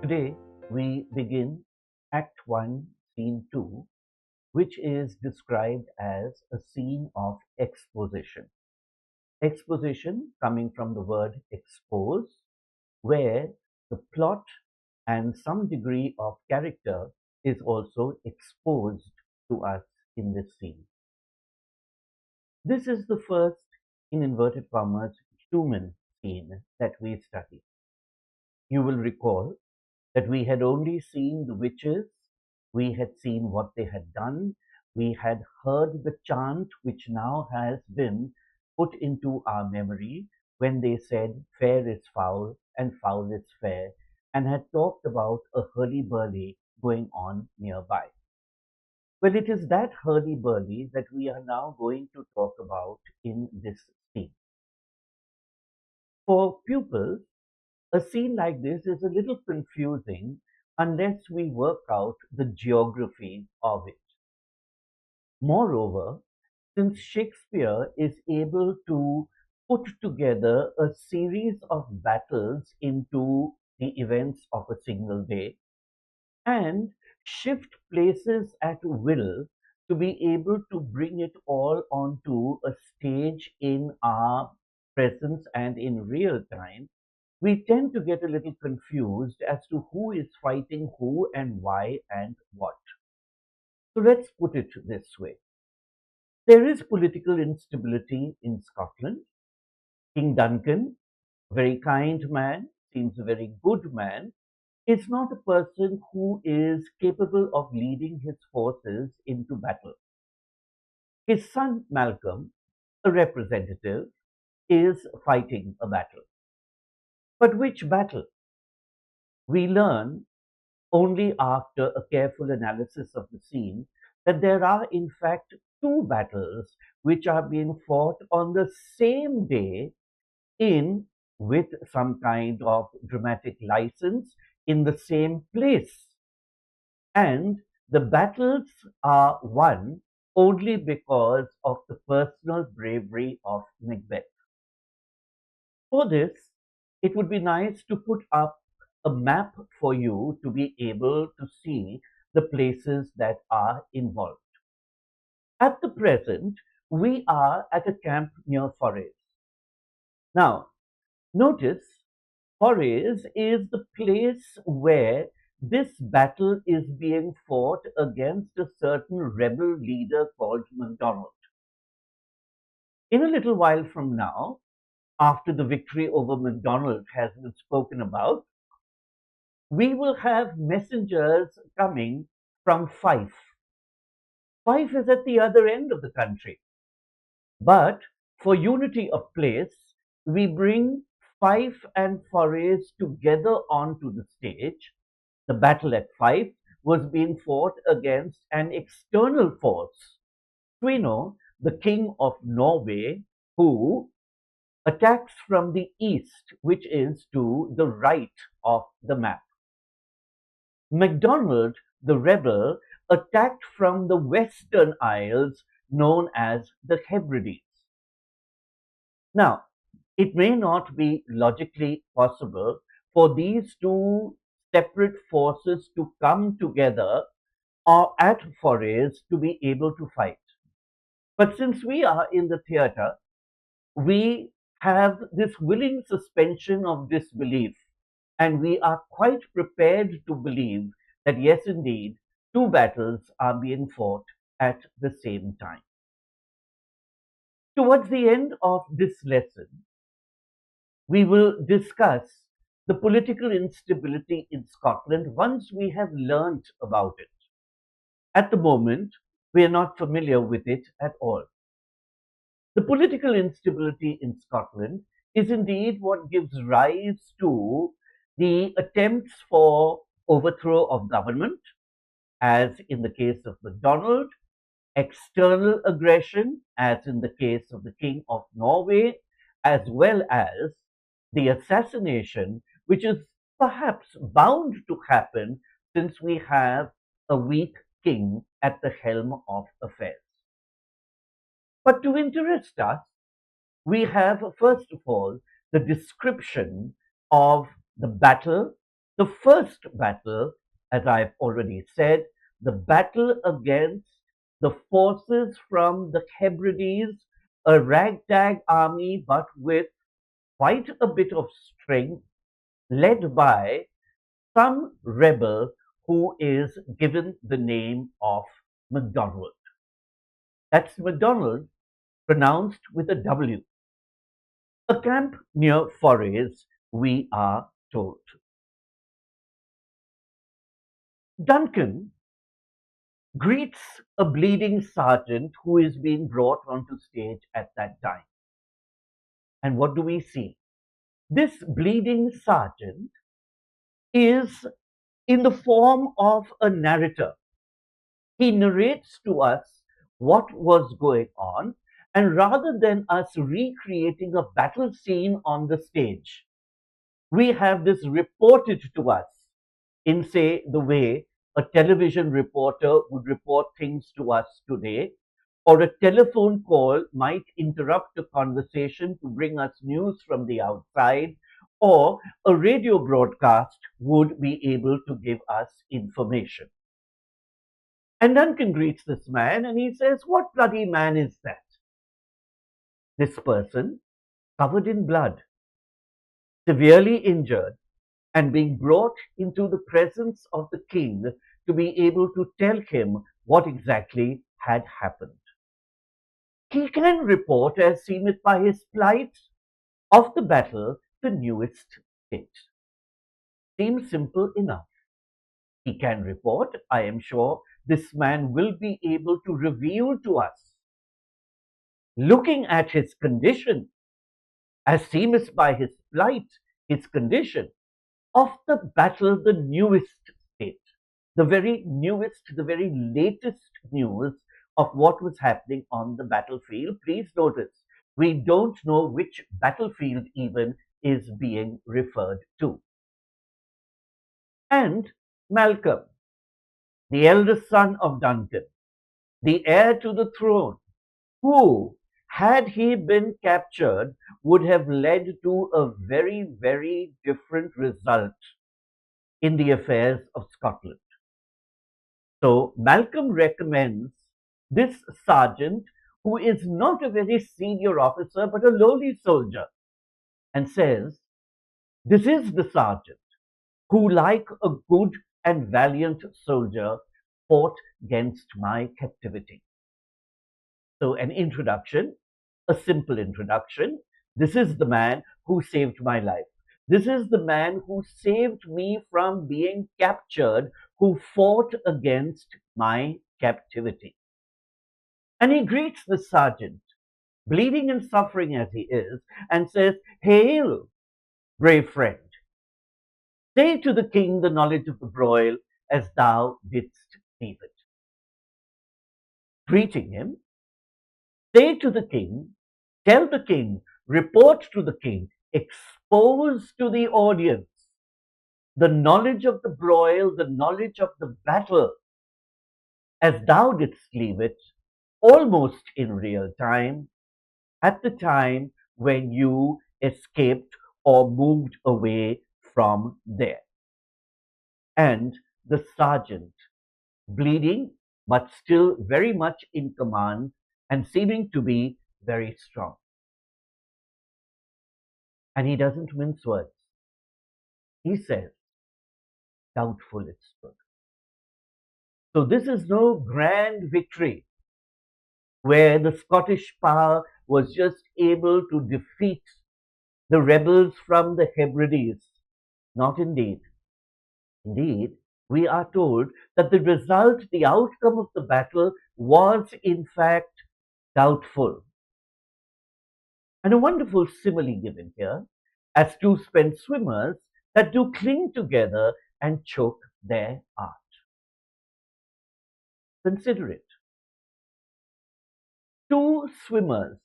Today, we begin Act 1, Scene 2, which is described as a scene of exposition. Exposition coming from the word expose, where the plot and some degree of character is also exposed to us in this scene. This is the first, in inverted commas, human scene that we study. You will recall that we had only seen the witches, we had seen what they had done, we had heard the chant which now has been put into our memory when they said, fair is foul and foul is fair, and had talked about a hurly-burly going on nearby. Well, it is that hurly-burly that we are now going to talk about in this scene. For pupils, a scene like this is a little confusing unless we work out the geography of it. Moreover, since Shakespeare is able to put together a series of battles into the events of a single day and shift places at will to be able to bring it all onto a stage in our presence and in real time, we tend to get a little confused as to who is fighting who and why and what. So let's put it this way. There is political instability in Scotland. King Duncan, a very kind man, seems a very good man, is not a person who is capable of leading his forces into battle. His son Malcolm, a representative, is fighting a battle. But which battle? We learn only after a careful analysis of the scene that there are in fact two battles which are being fought on the same day in with some kind of dramatic license in the same place. And the battles are won only because of the personal bravery of Macbeth. For this, it would be nice to put up a map for you to be able to see the places that are involved. At the present, we are at a camp near Forres. Now, notice Forres is the place where this battle is being fought against a certain rebel leader called MacDonald. In a little while from now, after the victory over MacDonald has been spoken about, we will have messengers coming from Fife. Fife is at the other end of the country. But for unity of place, we bring Fife and Forres together onto the stage. The battle at Fife was being fought against an external force, Twino, the king of Norway, who attacks from the east, which is to the right of the map. MacDonald, the rebel, attacked from the western isles known as the Hebrides. Now, it may not be logically possible for these two separate forces to come together or at Forres to be able to fight. But since we are in the theater, we have this willing suspension of disbelief, and we are quite prepared to believe that yes, indeed, two battles are being fought at the same time. Towards the end of this lesson, we will discuss the political instability in Scotland once we have learnt about it. At the moment, we are not familiar with it at all. The political instability in Scotland is indeed what gives rise to the attempts for overthrow of government, as in the case of MacDonald, external aggression, as in the case of the King of Norway, as well as the assassination, which is perhaps bound to happen since we have a weak king at the helm of affairs. But to interest us, we have first of all the description of the battle The first battle, as I've already said, the battle against the forces from the Hebrides, a ragtag army but with quite a bit of strength, led by some rebel who is given the name of MacDonald. That's MacDonald pronounced with a W. A camp near Forres, we are told. Duncan greets a bleeding sergeant who is being brought onto stage at that time. And what do we see? This bleeding sergeant is in the form of a narrator. He narrates to us what was going on, and rather than us recreating a battle scene on the stage, we have this reported to us in, say, the way a television reporter would report things to us today, or a telephone call might interrupt a conversation to bring us news from the outside, or a radio broadcast would be able to give us information. And Duncan greets this man and he says, "What bloody man is that?" This person, covered in blood, severely injured, and being brought into the presence of the king to be able to tell him what exactly had happened. He can report, as seemeth by his plight, of the battle the newest state. Seems simple enough. He can report, I am sure this man will be able to reveal to us, looking at his condition, as seemeth by his plight, his condition, of the battle the newest state, the very newest, the very latest news of what was happening on the battlefield. Please notice, we don't know which battlefield even is being referred to. And Malcolm, the eldest son of Duncan, the heir to the throne, who, had he been captured, would have led to a very, very different result in the affairs of Scotland. So Malcolm recommends this sergeant, who is not a very senior officer but a lowly soldier, and says, "This is the sergeant who, like a good and valiant soldier, fought against my captivity." So, an introduction, a simple introduction. This is the man who saved my life. This is the man who saved me from being captured, who fought against my captivity. And he greets the sergeant, bleeding and suffering as he is, and says, "Hail, brave friend. Say to the king the knowledge of the broil as thou didst leave it." Greeting him, say to the king, tell the king, report to the king, expose to the audience the knowledge of the broil, the knowledge of the battle, as thou didst leave it, almost in real time, at the time when you escaped or moved away from there. And the sergeant, bleeding but still very much in command and seeming to be very strong. And he doesn't mince words. He says, "Doubtful it stood." So this is no grand victory where the Scottish power was just able to defeat the rebels from the Hebrides. Not indeed. Indeed, we are told that the result, the outcome of the battle was in fact doubtful. And a wonderful simile given here, as two spent swimmers that do cling together and choke their art. Consider it. Two swimmers,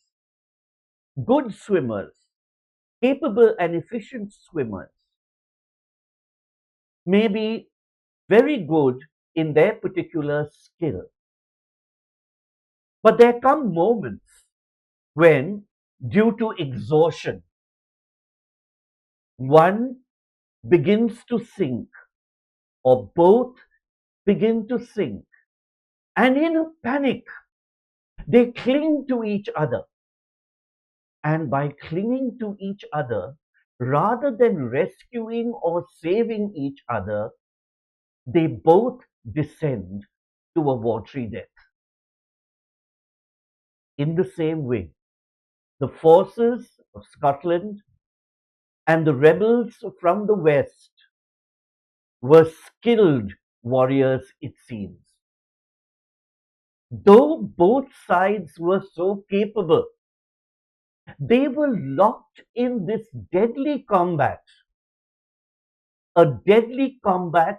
good swimmers, capable and efficient swimmers, may be very good in their particular skill. But there come moments when, due to exhaustion, one begins to sink, or both begin to sink. And in a panic, they cling to each other. And by clinging to each other, rather than rescuing or saving each other, they both descend to a watery death. In the same way, the forces of Scotland and the rebels from the west were skilled warriors, it seems. Though both sides were so capable, they were locked in this deadly combat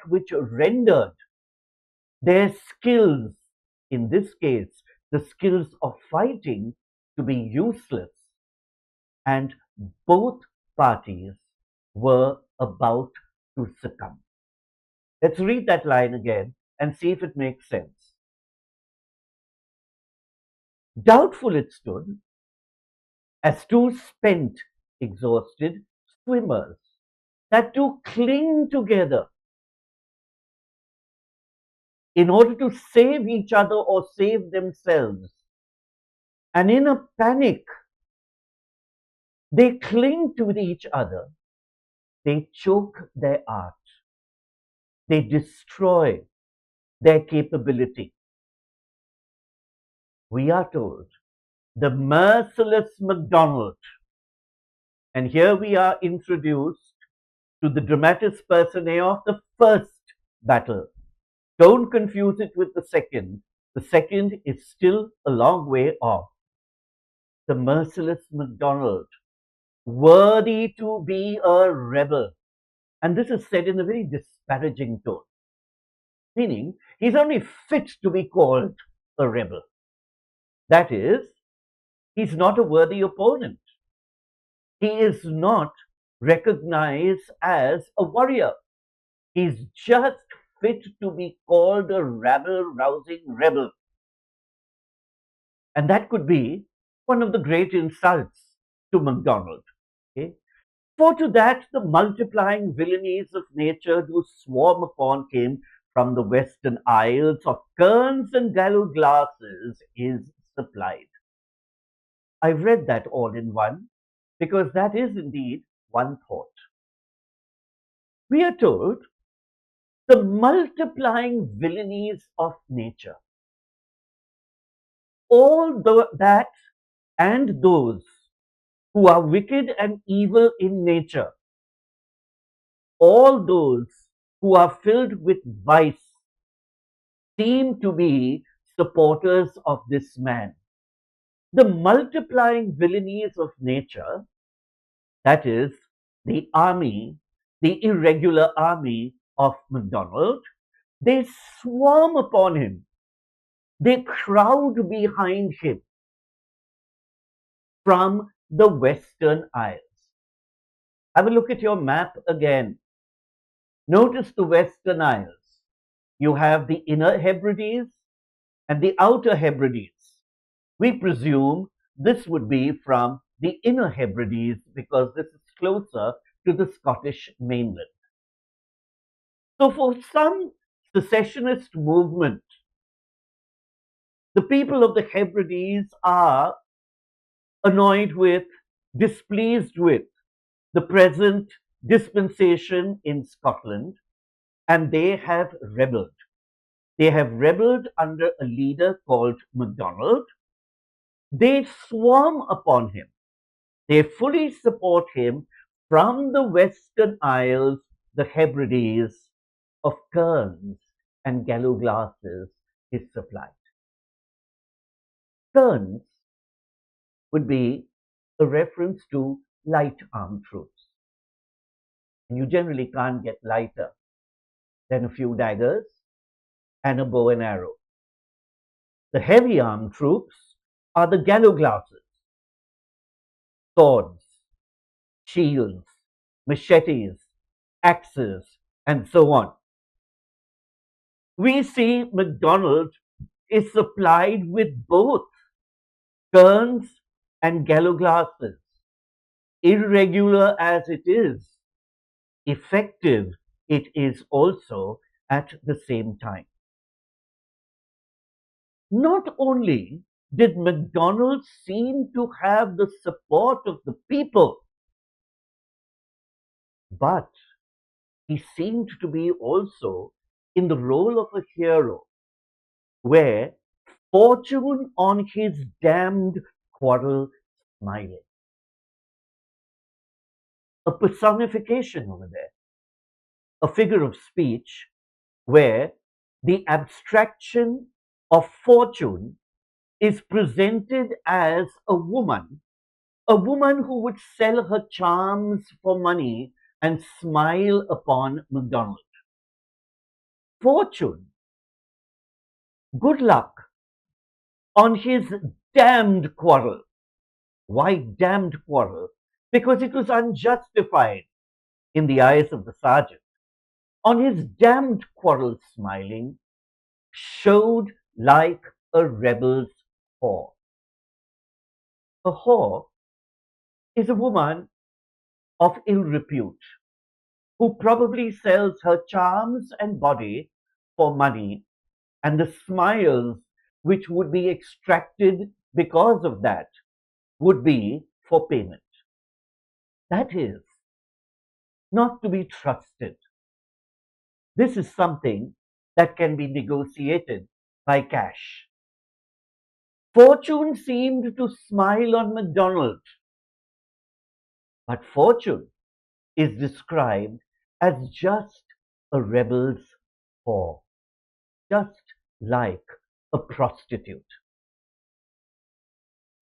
which rendered their skills, in this case, the skills of fighting, to be useless. And both parties were about to succumb. Let's read that line again and see if it makes sense. Doubtful it stood, as two spent, exhausted swimmers that do cling together in order to save each other or save themselves. And in a panic, they cling to each other. They choke their art. They destroy their capability. We are told the merciless MacDonald. And here we are introduced to the dramatis personae of the first battle. Don't confuse it with the second. The second is still a long way off. The merciless MacDonald, worthy to be a rebel. And this is said in a very disparaging tone, meaning he's only fit to be called a rebel. That is, he's not a worthy opponent. He is not recognized as a warrior. He's just fit to be called a rabble-rousing rebel. And that could be one of the great insults to MacDonald. Okay? For to that the multiplying villainies of nature do swarm upon him from the western isles of kerns and gallows glasses is supplied. I've read that all in one because that is indeed one thought. We are told the multiplying villainies of nature. All that and those who are wicked and evil in nature, all those who are filled with vice, seem to be supporters of this man. The multiplying villainies of nature, that is, the army, the irregular army of MacDonald, they swarm upon him. They crowd behind him from the Western Isles. Have a look at your map again. Notice the Western Isles. You have the Inner Hebrides and the Outer Hebrides. We presume this would be from the Inner Hebrides because this is closer to the Scottish mainland. So for some secessionist movement, the people of the Hebrides are annoyed with, displeased with the present dispensation in Scotland, and they have rebelled. They have rebelled under a leader called MacDonald. They swarm upon him. They fully support him from the Western Isles, the Hebrides of kerns and gallows glasses is supplied. Kerns would be a reference to light armed troops. And you generally can't get lighter than a few daggers and a bow and arrow. The heavy armed troops are the gallows glasses, swords, shields, machetes, axes, and so on. We see MacDonald is supplied with both kerns and gallows glasses. Irregular as it is, effective it is also at the same time. Not only did MacDonald seem to have the support of the people, but he seemed to be also in the role of a hero, where fortune on his damned quarrel smiling. A personification over there, a figure of speech where the abstraction of fortune is presented as a woman who would sell her charms for money and smile upon MacDonald. Fortune, good luck on his damned quarrel. Why damned quarrel? Because it was unjustified in the eyes of the sergeant. On his damned quarrel smiling, showed like a rebel's whore. A whore is a woman of ill repute who probably sells her charms and body for money, and the smiles which would be extracted because of that would be for payment. That is not to be trusted. This is something that can be negotiated by cash. Fortune seemed to smile on MacDonald, but fortune is described as just a rebel's whore, just like a prostitute.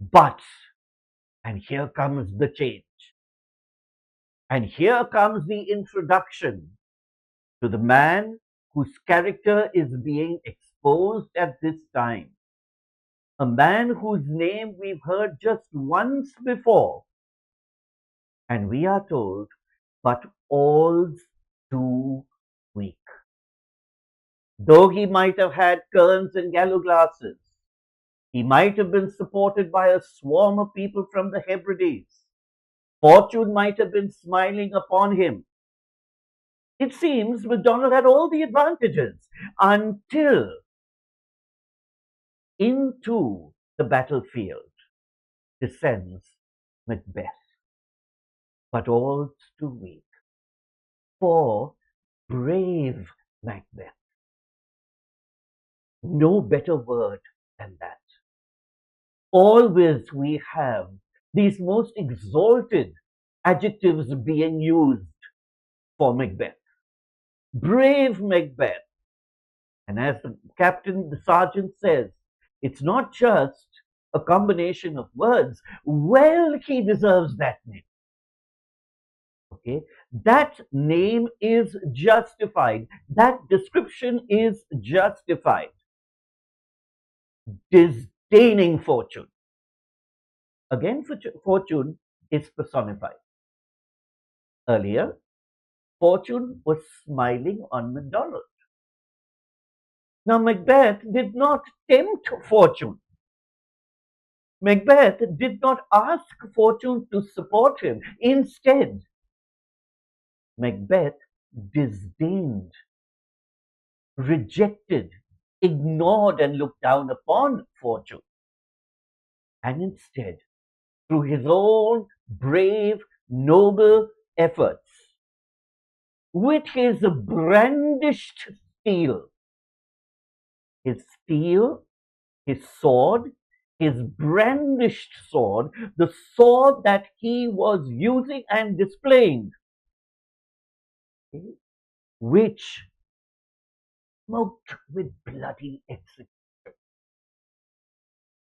But, and here comes the change, and here comes the introduction to the man whose character is being exposed at this time. A man whose name we've heard just once before, and we are told, but all's too weak. Though he might have had kerns and gallows glasses, he might have been supported by a swarm of people from the Hebrides. Fortune might have been smiling upon him. It seems MacDonald had all the advantages until into the battlefield descends Macbeth. But all's too weak for brave Macbeth. No better word than that. Always we have these most exalted adjectives being used for Macbeth. Brave Macbeth. And as the captain, the sergeant says, it's not just a combination of words. Well, he deserves that name. Okay, that name is justified. That description is justified. Disdaining fortune. Again, fortune is personified. Earlier, fortune was smiling on MacDonald. Now, Macbeth did not tempt fortune. Macbeth did not ask fortune to support him. Instead, Macbeth disdained, rejected, ignored, and looked down upon fortune. And instead, through his own brave, noble efforts, with his brandished steel, his sword, his brandished sword, the sword that he was using and displaying, which smoked with bloody execution.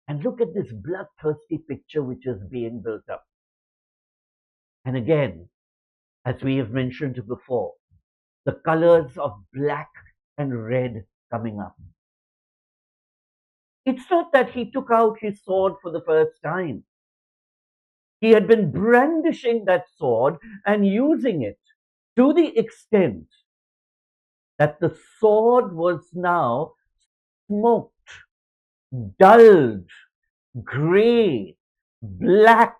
And look at this bloodthirsty picture which is being built up. And again, as we have mentioned before, the colors of black and red coming up. It's not that he took out his sword for the first time. He had been brandishing that sword and using it to the extent that the sword was now smoked, dulled, grey, black,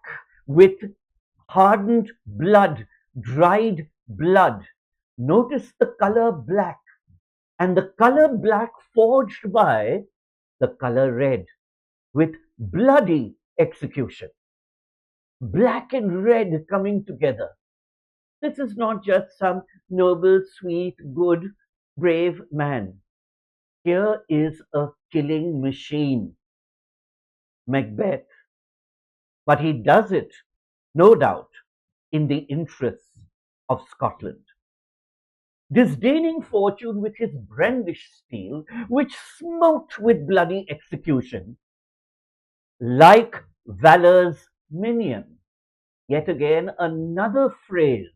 with hardened blood, dried blood. Notice the color black, and the color black forged by the color red with bloody execution. Black and red coming together. This is not just some noble, sweet, good, brave man. Here is a killing machine, Macbeth, but he does it, no doubt, in the interests of Scotland. Disdaining fortune with his brandished steel, which smote with bloody execution, like valor's minion. Yet again, another phrase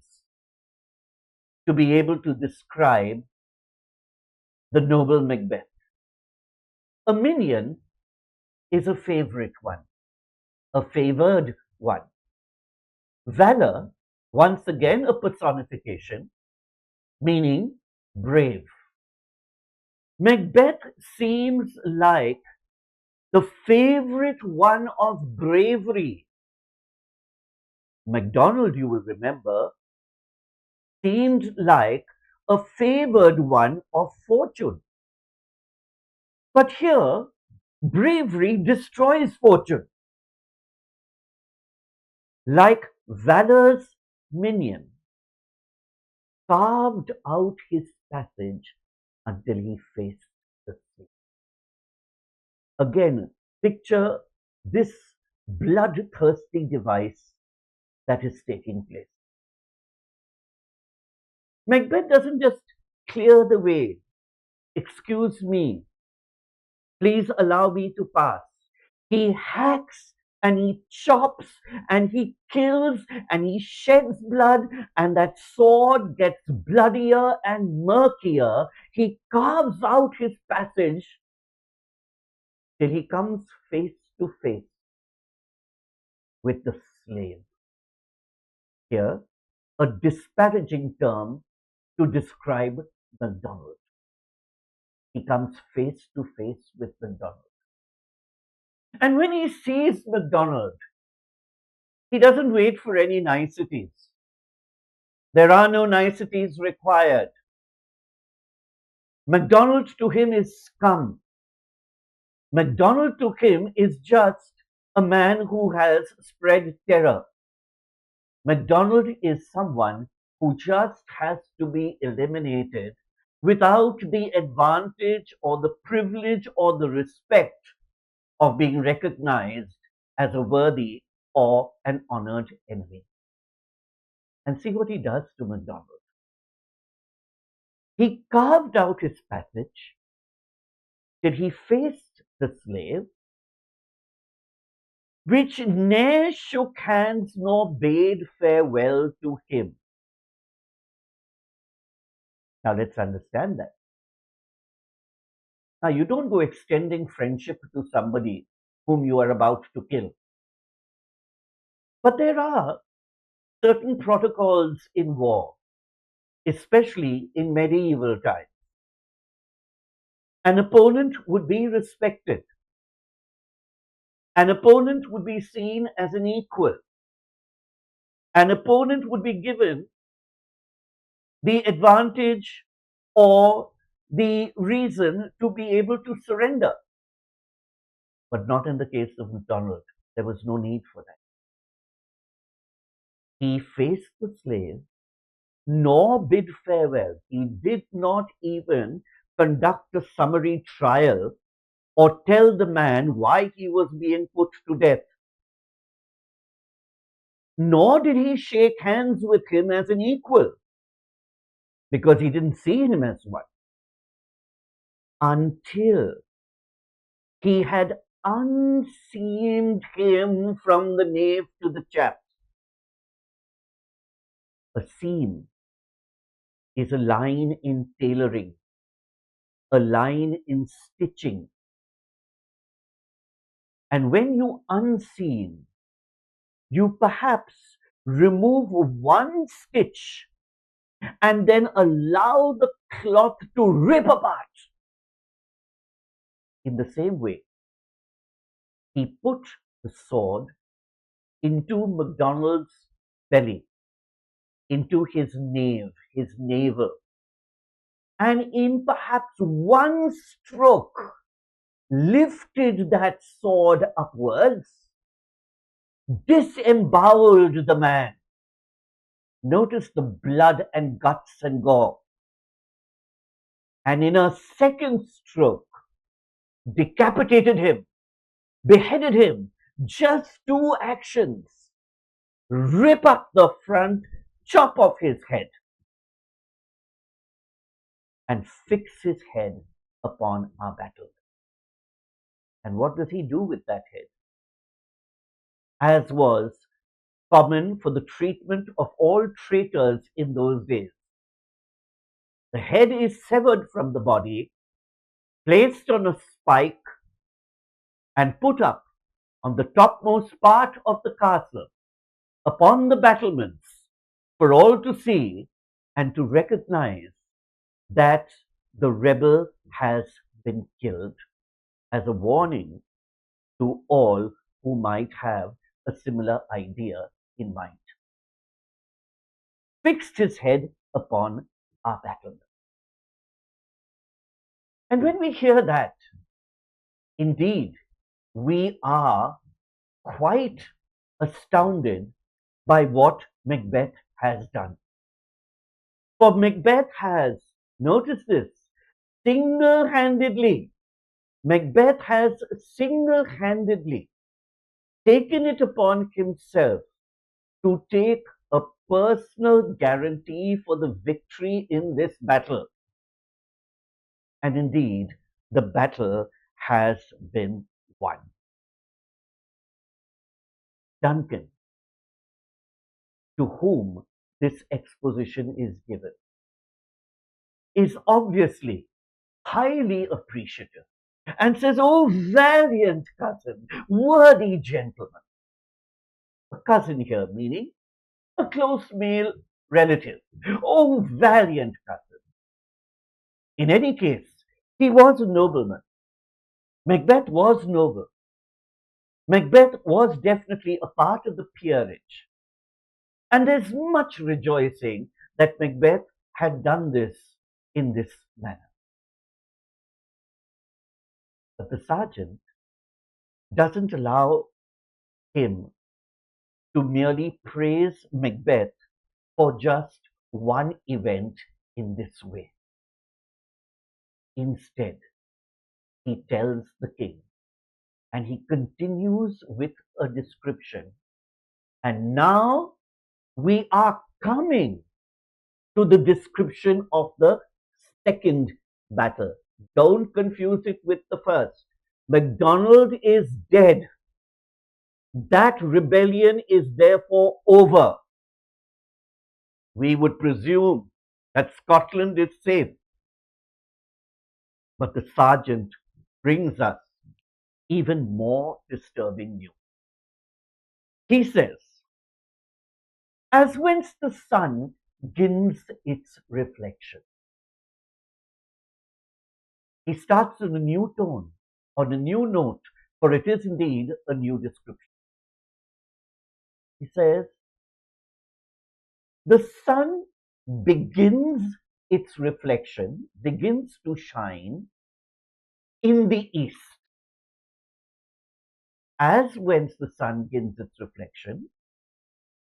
to be able to describe the noble Macbeth. A minion is a favorite one, a favored one. Valor, once again a personification, meaning brave. Macbeth seems like the favorite one of bravery. MacDonald, you will remember, seemed like a favored one of fortune. But here, bravery destroys fortune. Like valor's minion, carved out his passage until he faced the sea. Again, picture this bloodthirsty device that is taking place. Macbeth doesn't just clear the way, excuse me, please allow me to pass. He hacks and he chops and he kills and he sheds blood, and that sword gets bloodier and murkier. He carves out his passage till he comes face to face with the slave. Here, a disparaging term to describe MacDonald. He comes face to face with MacDonald. And when he sees MacDonald, he doesn't wait for any niceties. There are no niceties required. MacDonald to him is scum. MacDonald to him is just a man who has spread terror. MacDonald is someone who just has to be eliminated without the advantage or the privilege or the respect of being recognized as a worthy or an honored enemy. And see what he does to MacDonald. He carved out his passage till he faced the slave, which ne'er shook hands nor bade farewell to him. Now let's understand that. Now you don't go extending friendship to somebody whom you are about to kill. But there are certain protocols in war, especially in medieval times. An opponent would be respected. An opponent would be seen as an equal. An opponent would be given the advantage or the reason to be able to surrender. But not in the case of MacDonald. There was no need for that. He faced the slave, nor bid farewell. He did not even conduct a summary trial or tell the man why he was being put to death. Nor did he shake hands with him as an equal, because he didn't see him as one, until he had unseamed him from the nape to the chaps. A seam is a line in tailoring, a line in stitching. And when you unseam, you perhaps remove one stitch and then allow the cloth to rip apart. In the same way, he put the sword into MacDonald's belly, into his navel, and in perhaps one stroke lifted that sword upwards, disemboweled the man. Notice the blood and guts and gore. And in a second stroke, decapitated him, beheaded him. Just two actions. Rip up the front, chop off his head, and fix his head upon our battle. And what does he do with that head? As was common for the treatment of all traitors in those days. The head is severed from the body, placed on a spike, and put up on the topmost part of the castle, upon the battlements, for all to see and to recognize that the rebel has been killed, as a warning to all who might have a similar idea in mind. Fixed his head upon our battlement. And when we hear that, indeed, we are quite astounded by what Macbeth has done. For Macbeth has, notice this, single-handedly, Macbeth has single-handedly taken it upon himself to take a personal guarantee for the victory in this battle. And indeed, the battle has been won. Duncan, to whom this exposition is given, is obviously highly appreciative and says, "Oh, valiant cousin, worthy gentleman." A cousin here meaning a close male relative. Oh, valiant cousin. In any case, he was a nobleman. Macbeth was noble. Macbeth was definitely a part of the peerage. And there's much rejoicing that Macbeth had done this in this manner. But the sergeant doesn't allow him to merely praise Macbeth for just one event in this way. Instead, he tells the king, and he continues with a description. And now we are coming to the description of the second battle. Don't confuse it with the first. MacDonald is dead. That rebellion is therefore over. We would presume that Scotland is safe. But the sergeant brings us even more disturbing news. He says, "As whence the sun gins its reflection." He starts on a new tone, on a new note, for it is indeed a new description. He says, "The sun begins its reflection, begins to shine in the east." As whence the sun begins its reflection,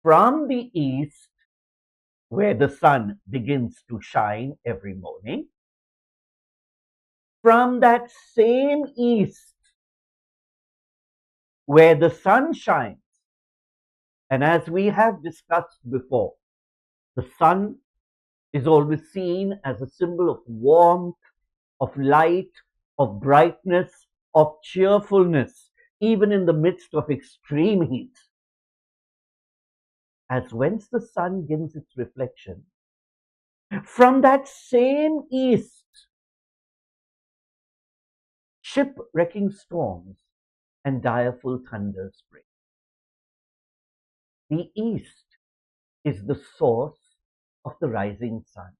from the east, where the sun begins to shine every morning, from that same east, where the sun shines, and as we have discussed before, the sun is always seen as a symbol of warmth, of light, of brightness, of cheerfulness, even in the midst of extreme heat. As whence the sun gives its reflection, from that same east, shipwrecking storms and direful thunders spring. The east is the source of the rising sun.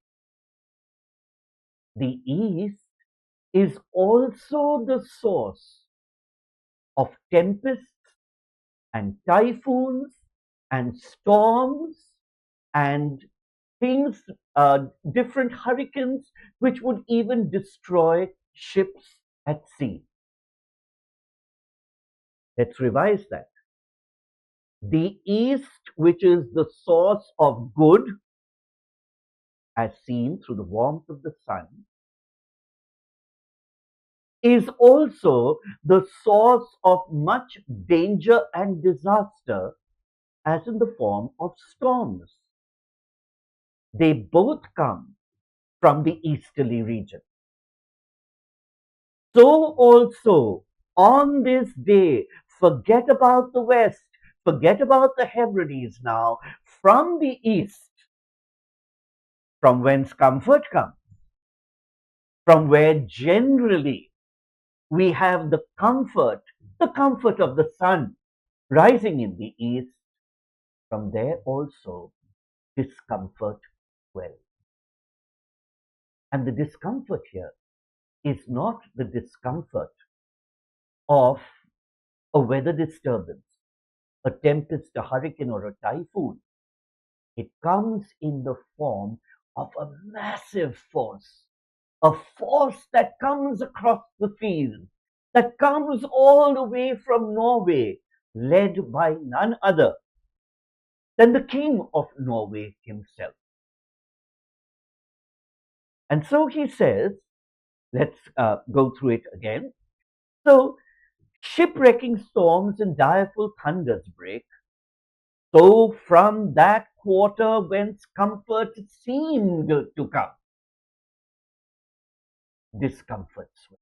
The east is also the source of tempests and typhoons and storms and things, different hurricanes, which would even destroy ships at sea. Let's revise that. The East, which is the source of good, as seen through the warmth of the sun, is also the source of much danger and disaster, as in the form of storms. They both come from the easterly region. So also, on this day, forget about the West, forget about the Hebrides now, from the East, from whence comfort comes, from where generally we have the comfort of the sun rising in the East, from there also discomfort dwells. And the discomfort here is not the discomfort of a weather disturbance, a tempest, a hurricane, or a typhoon. It comes in the form of a massive force, a force that comes across the field, that comes all the way from Norway, led by none other than the King of Norway himself. And so he says, let's go through it again. So, shipwrecking storms and direful thunders break. So, from that quarter whence comfort seemed to come, discomfort swept.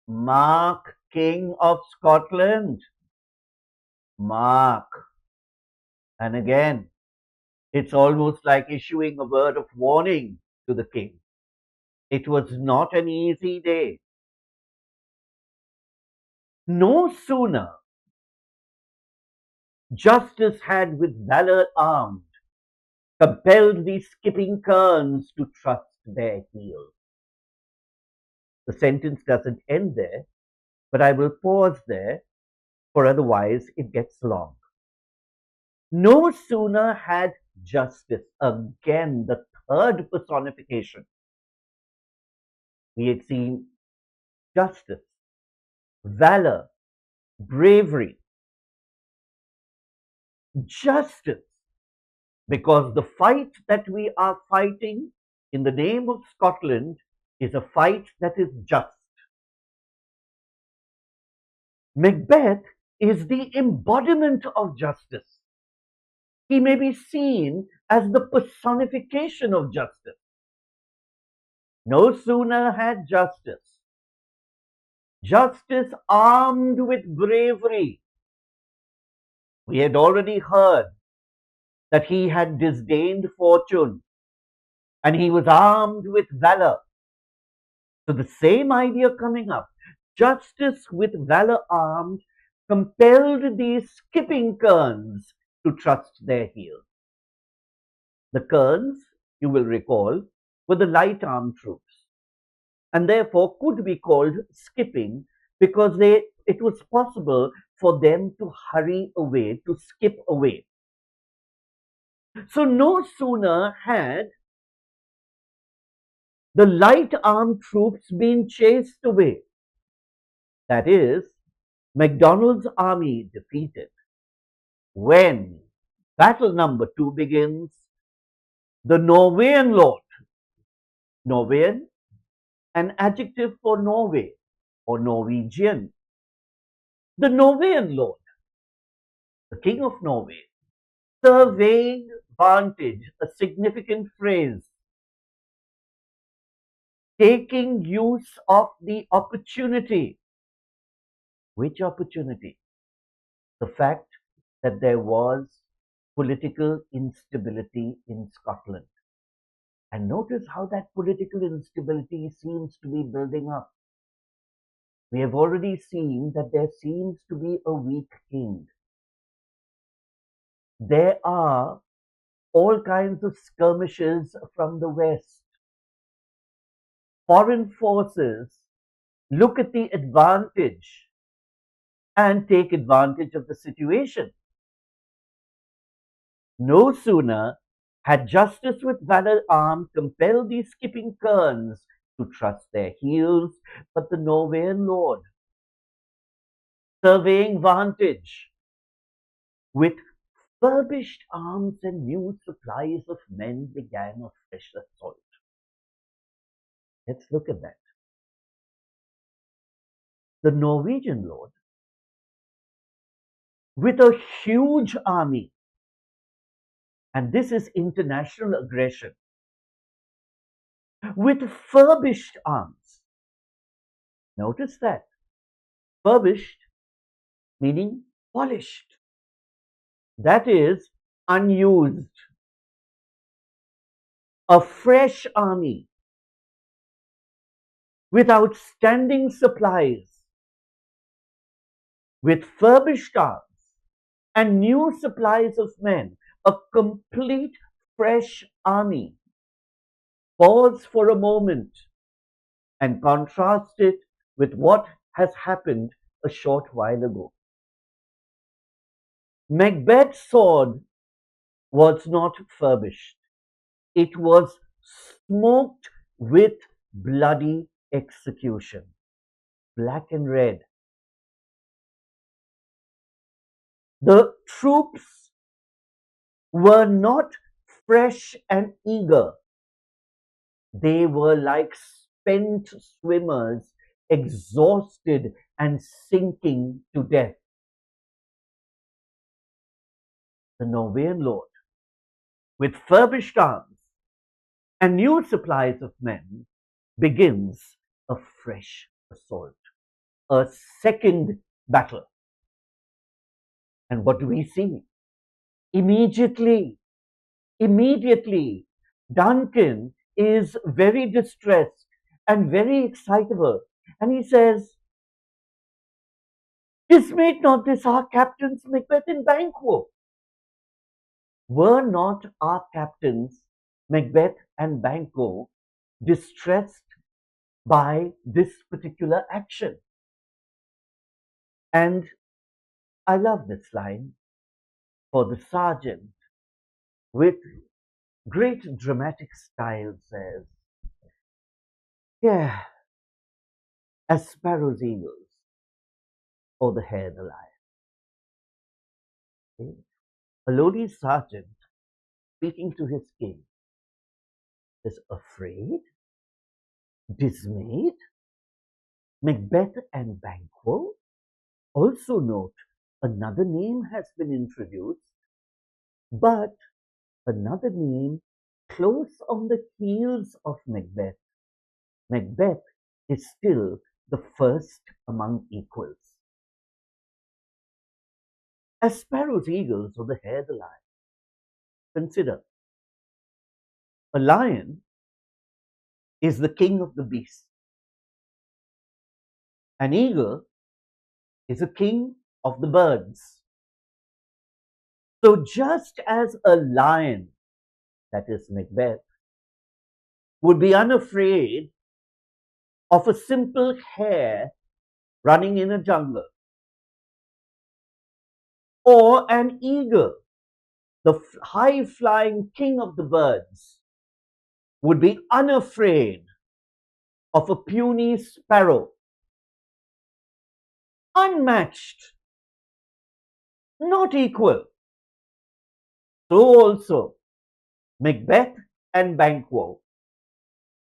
Mark, King of Scotland, mark. And again, it's almost like issuing a word of warning to the king. It was not an easy day. No sooner justice had with valor armed compelled these skipping kerns to trust their heel. The sentence doesn't end there, but I will pause there, for otherwise it gets long. No sooner had justice, again the third personification. We had seen justice, valor, bravery, justice, because the fight that we are fighting in the name of Scotland is a fight that is just. Macbeth is the embodiment of justice. He may be seen as the personification of justice. No sooner had justice armed with bravery. We had already heard that he had disdained fortune and he was armed with valor. So the same idea coming up, justice with valor armed, compelled these skipping kerns to trust their heels. The kerns, you will recall, were the light armed troops, and therefore could be called skipping because it was possible for them to hurry away, to skip away. So no sooner had the light armed troops been chased away, that is, MacDonald's army defeated, when battle number 2 begins, the Norwegian lord, Norwegian, an adjective for Norway or Norwegian, the Norwegian lord, the king of Norway, surveying vantage, a significant phrase, taking use of the opportunity. Which opportunity? The fact that there was political instability in Scotland. And notice how that political instability seems to be building up. We have already seen that there seems to be a weak king. There are all kinds of skirmishes from the west. Foreign forces look at the advantage and take advantage of the situation. No sooner had justice with valor armed compelled these skipping kerns to trust their heels, but the Norwegian lord, surveying vantage, with furbished arms and new supplies of men, began a fresh assault. Let's look at that. The Norwegian lord, with a huge army, and this is international aggression, with furbished arms. Notice that. Furbished meaning polished. That is unused. A fresh army with outstanding supplies, with furbished arms and new supplies of men, a complete fresh army. Pause for a moment and contrast it with what has happened a short while ago. Macbeth's sword was not furbished. It was smoked with bloody execution, black and red. The troops were not fresh and eager. They were like spent swimmers, exhausted and sinking to death. The Norwegian lord, with furbished arms and new supplies of men, begins a fresh assault, a second battle. And what do we see? Immediately, Duncan is very distressed and very excitable. And he says, "Dismayed not this our captains Macbeth and Banquo." Were not our captains Macbeth and Banquo distressed by this particular action? And I love this line, for the sergeant, with great dramatic style, says, "Yeah, as sparrows eagles, or the hare the lion." Okay? A lowly sergeant speaking to his king is afraid, dismayed. Macbeth and Banquo. Also note, another name has been introduced, but another name close on the heels of Macbeth. Macbeth is still the first among equals. As sparrows, eagles, or the hare, the lion. Consider, a lion is the king of the beasts. An eagle is a king of the birds. So just as a lion, that is Macbeth, would be unafraid of a simple hare running in a jungle, or an eagle, the high-flying king of the birds, would be unafraid of a puny sparrow, unmatched, not equal. So also, Macbeth and Banquo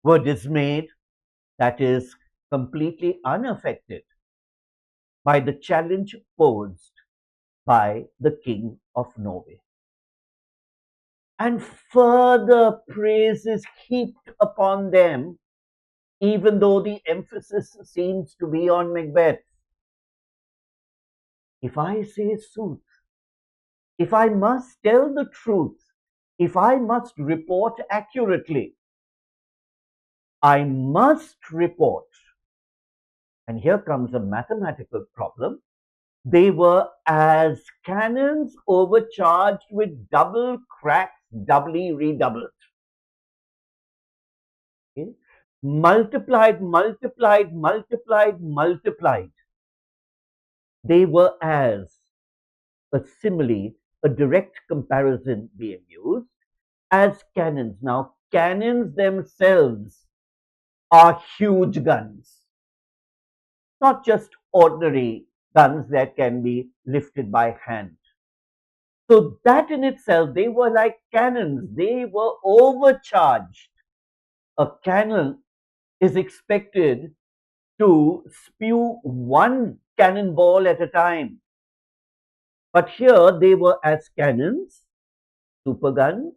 were dismayed, that is, completely unaffected by the challenge posed by the King of Norway. And further praise is heaped upon them, even though the emphasis seems to be on Macbeth. If I say sooth, if I must tell the truth, if I must report accurately, I must report. And here comes a mathematical problem. They were as cannons overcharged with double cracks, doubly redoubled. Okay? Multiplied. They were as a simile, a direct comparison being used, as cannons. Now, cannons themselves are huge guns, not just ordinary guns that can be lifted by hand. So that in itself, they were like cannons. They were overcharged. A cannon is expected to spew one cannonball at a time. But here they were as cannons, super guns,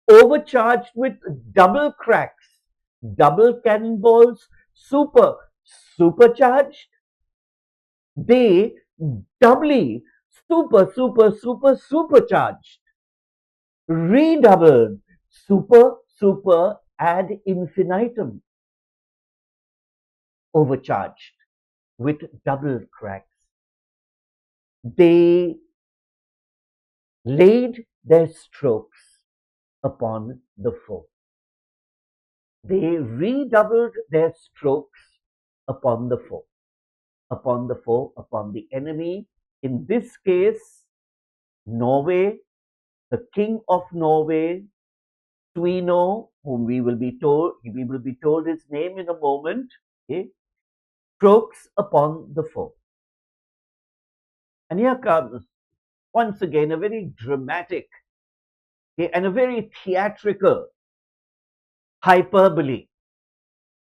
overcharged with double cracks, double cannonballs, supercharged. They doubly supercharged, redoubled, super ad infinitum, overcharged with double cracks. They laid their strokes upon the foe. They redoubled their strokes upon the foe, upon the foe, upon the enemy. In this case, Norway, the king of Norway, Twino, whom we will be told his name in a moment, okay, strokes upon the foe. And here comes once again a very dramatic, okay, and a very theatrical hyperbole.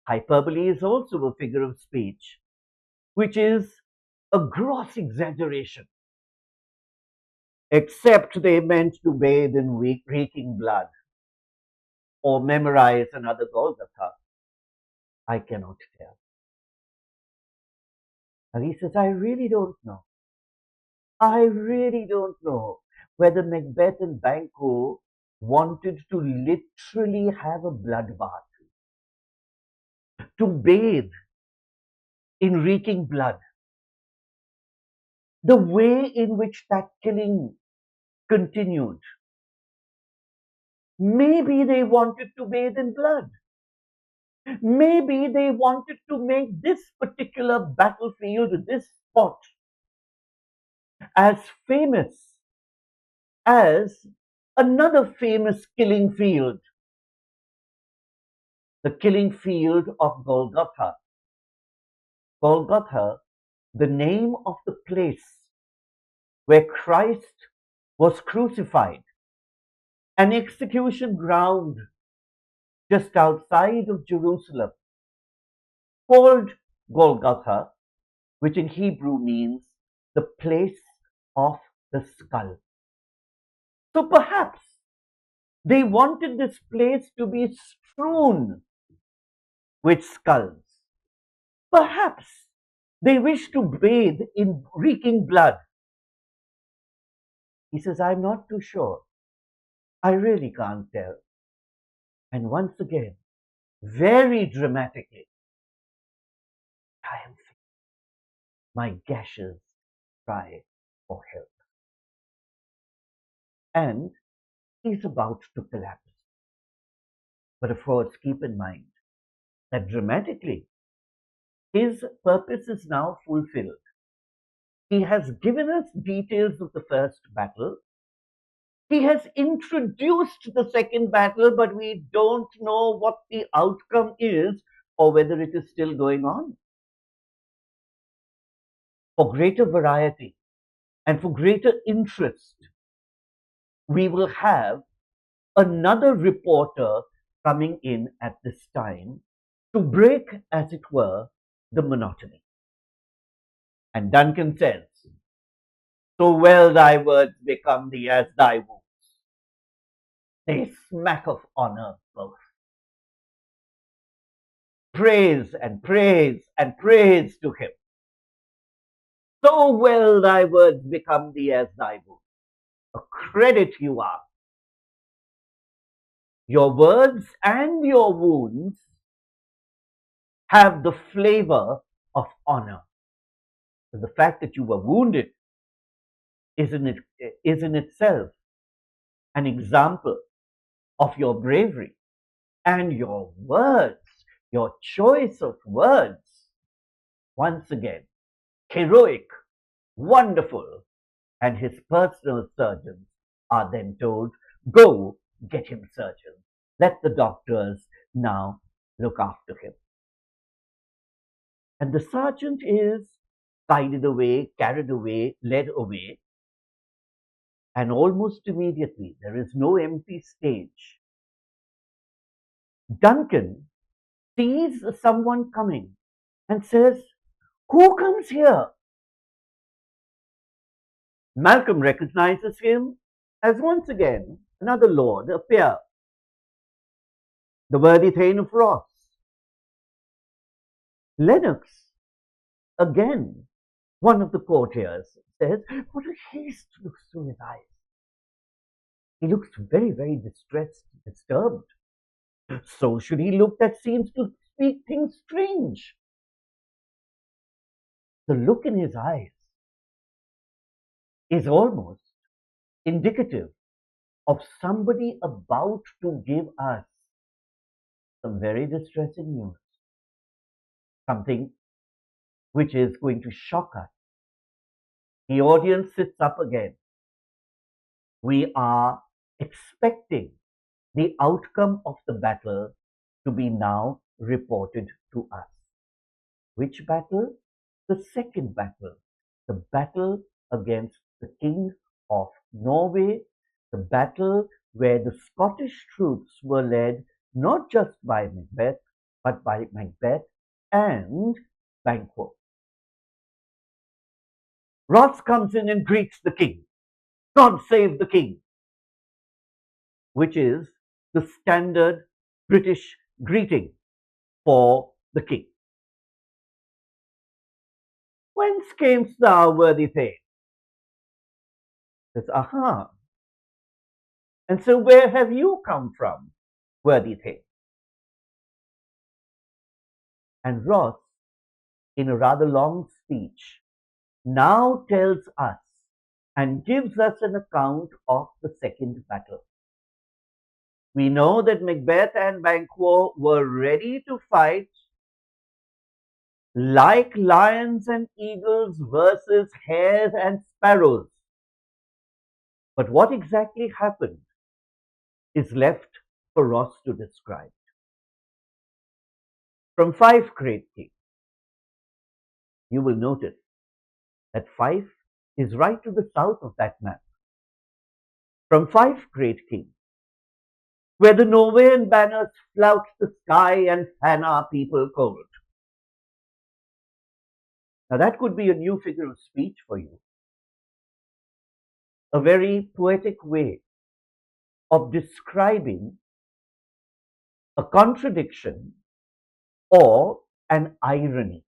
Hyperbole is also a figure of speech, which is a gross exaggeration, except they meant to bathe in reeking blood or memorize another Golgotha. I cannot tell. And he says, I really don't know. I really don't know whether Macbeth and Banquo wanted to literally have a bloodbath, to bathe in reeking blood. The way in which that killing continued. Maybe they wanted to bathe in blood. Maybe they wanted to make this particular battlefield, this spot, as famous as another famous killing field, the killing field of Golgotha. Golgotha, the name of the place where Christ was crucified, an execution ground just outside of Jerusalem, called Golgotha, which in Hebrew means the place of the skull. So perhaps they wanted this place to be strewn with skulls. Perhaps they wished to bathe in reeking blood. He says, I'm not too sure. I really can't tell. And once again, very dramatically, I am my gashes cry for help. And he's about to collapse. But of course, keep in mind that dramatically, his purpose is now fulfilled. He has given us details of the first battle. He has introduced the second battle, but we don't know what the outcome is or whether it is still going on. For greater variety and for greater interest, we will have another reporter coming in at this time to break, as it were, the monotony. And Duncan says, so well thy words become thee as thy wounds. They smack of honor both. Praise and praise and praise to him. So well thy words become thee as thy wounds. A credit you are. Your words and your wounds have the flavor of honor. So the fact that you were wounded is in itself an example of your bravery, and your words, your choice of words, once again, heroic, wonderful, and his personal surgeons are then told, go get him surgeons. Let the doctors now look after him. And the sergeant is guided away, carried away, led away, and almost immediately there is no empty stage. Duncan sees someone coming and says, who comes here? Malcolm recognizes him as once again another lord, a peer, the worthy Thane of Ross. Lennox, again, one of the courtiers, says, what a haste looks through his eyes. He looks very, very distressed, disturbed. So should he look that seems to speak things strange. The look in his eyes is almost indicative of somebody about to give us some very distressing news, something which is going to shock us. The audience sits up again. We are expecting the outcome of the battle to be now reported to us. Which battle? The second battle, the battle against the King of Norway, the battle where the Scottish troops were led not just by Macbeth, but by Macbeth and Banquo. Ross comes in and greets the king. God save the king, which is the standard British greeting for the king. Whence camest thou, worthy Thane? Says, aha. And so where have you come from, worthy Thane? And Ross, in a rather long speech, now tells us and gives us an account of the second battle. We know that Macbeth and Banquo were ready to fight like lions and eagles versus hares and sparrows. But what exactly happened is left for Ross to describe. From Fife Great King, you will notice that Fife is right to the south of that map. From Fife Great King, where the Norwegian banners flout the sky and fan our people cold. Now that could be a new figure of speech for you, a very poetic way of describing a contradiction or an irony.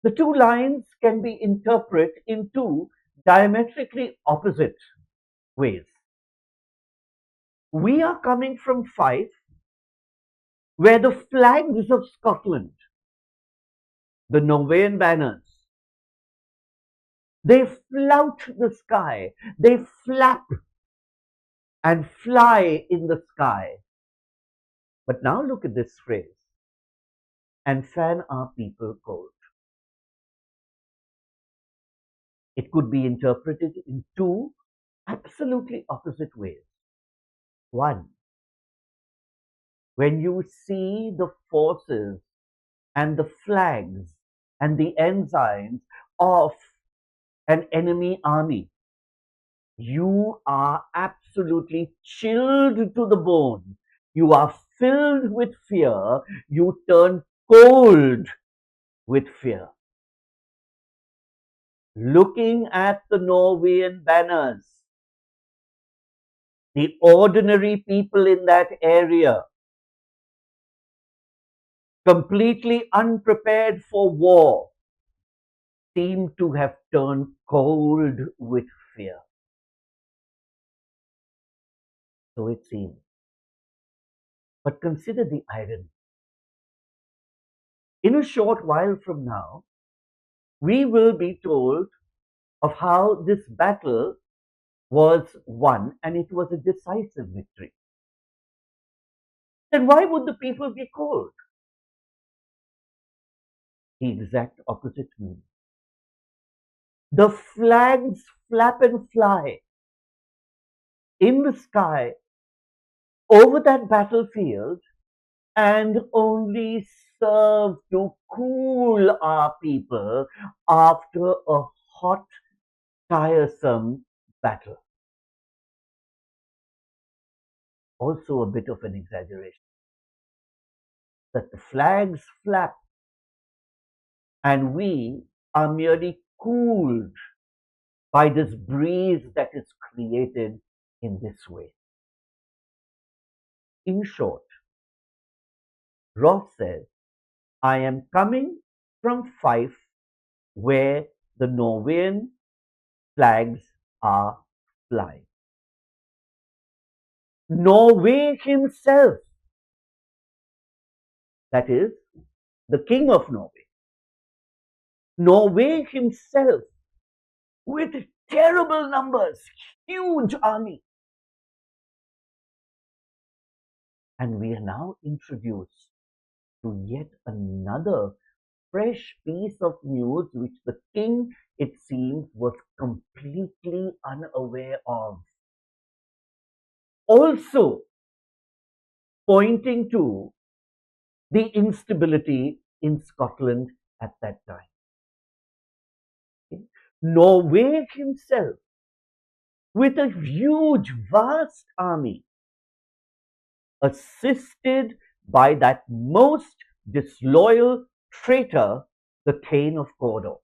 The two lines can be interpreted in two diametrically opposite ways. We are coming from Fife, where the flags of Scotland, the Norwegian banners, they flout the sky, they flap and fly in the sky. But now look at this phrase, and fan our people cold. It could be interpreted in two absolutely opposite ways. One, when you see the forces and the flags and the ensigns of an enemy army, you are absolutely chilled to the bone. You are filled with fear. You turn cold with fear. Looking at the Norwegian banners, the ordinary people in that area, completely unprepared for war, seem to have turned cold with fear. So it seems. But consider the irony. In a short while from now, we will be told of how this battle was won and it was a decisive victory. Then why would the people be cold? The exact opposite means. The flags flap and fly in the sky over that battlefield and only serve to cool our people after a hot, tiresome battle. Also, a bit of an exaggeration that the flags flap and we are merely cooled by this breeze that is created in this way. In short, Ross says, I am coming from Fife where the Norwegian flags are flying. Norway himself, that is, the King of Norway, Norway himself, with terrible numbers, huge army. And we are now introduced to yet another fresh piece of news which the king, it seems, was completely unaware of. Also pointing to the instability in Scotland at that time. Okay. Norway himself, with a huge, vast army, assisted by that most disloyal traitor, the Thane of Cawdor.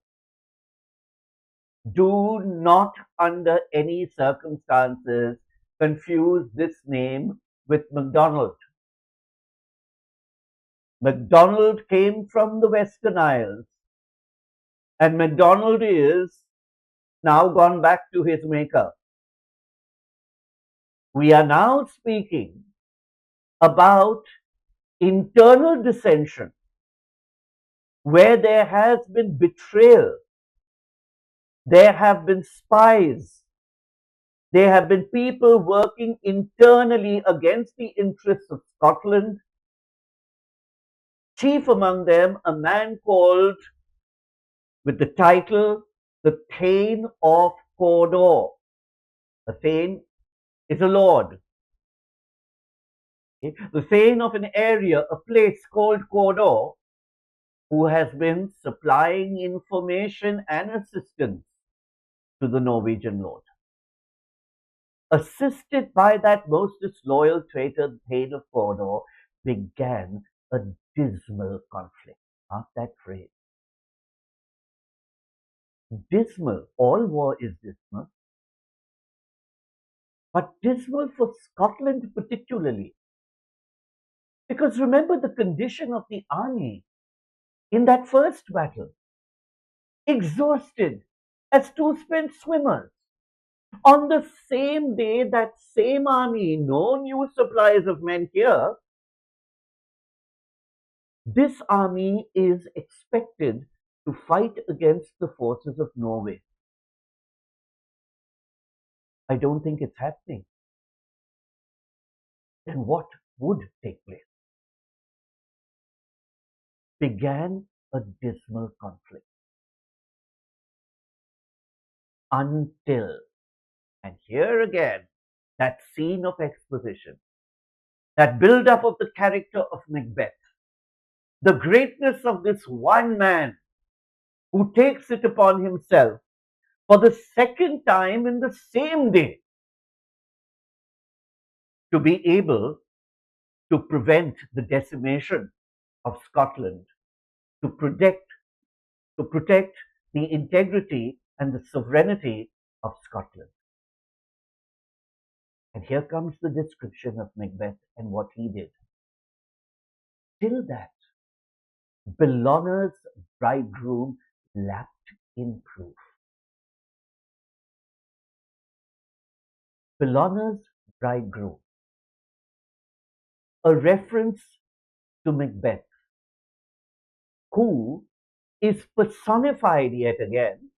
Do not, under any circumstances, confuse this name with MacDonald. MacDonald came from the Western Isles, and MacDonald is now gone back to his maker. We are now speaking about internal dissension, where there has been betrayal, there have been spies, there have been people working internally against the interests of Scotland. Chief among them, a man called, with the title, the Thane of Cawdor. A Thane is a lord. Okay? The Thane of an area, a place called Cawdor, who has been supplying information and assistance to the Norwegian lord. Assisted by that most disloyal traitor, Thane of Cawdor, began a dismal conflict. Mark that phrase. Dismal. All war is dismal. But dismal for Scotland particularly. Because remember the condition of the army in that first battle. Exhausted as two spent swimmers. On the same day, that same army, no new supplies of men here, this army is expected to fight against the forces of Norway. I don't think it's happening. Then what would take place? Began a dismal conflict. Until, and here again, that scene of exposition, that build up of the character of Macbeth, the greatness of this one man who takes it upon himself for the second time in the same day to be able to prevent the decimation of Scotland, to protect the integrity and the sovereignty of Scotland. And here comes the description of Macbeth and what he did. Till that, Bellona's bridegroom lapped in proof. Bellona's bridegroom, a reference to Macbeth, who is personified yet again